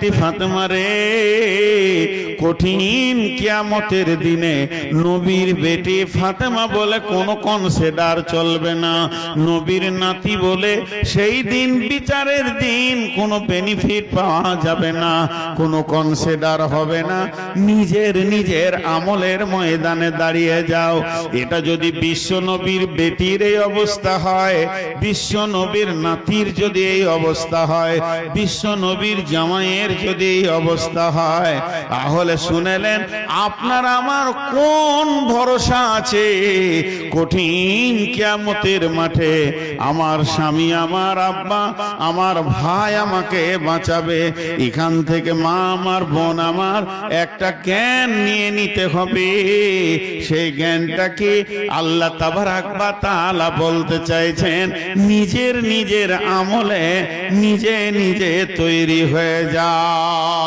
বেটি ফাতেমা রে, কঠিন কিয়ামতের দিনে নবীর বেটি ফাতেমা বলে কোনো কনসিডার চলবে না, নবীর নাতি বলে সেই দিন বিচারের দিন কোনো বেনিফিট পাওয়া যাবে না, কোনো কনসিডার হবে না। নিজের নিজের আমলের ময়দানে দাঁড়িয়ে যাও। এটা যদি বিশ্ব নবীর বেটির এই অবস্থা হয়, বিশ্ব নবীর নাতির যদি এই অবস্থা হয়, বিশ্ব নবীর জামাইয়ের যদি এই অবস্থা হয়, তাহলে শুনেলেন আপনার আমার কোন ভরসা আছে? কঠিন কিয়ামতের মাঠে আমার স্বামী, আমার আব্বা, আমার ভাই আমাকে বাঁচাবে। এখান থেকে মা আমার, বোন আমার, একটা জ্ঞান নিয়ে নিতে হবে। সেই জ্ঞানটাকে আল্লাহ তাবারাক ওয়া তাআলা বলতে চাইছেন, নিজের নিজের আমলে নিজে নিজে তৈরি হয়ে যাও।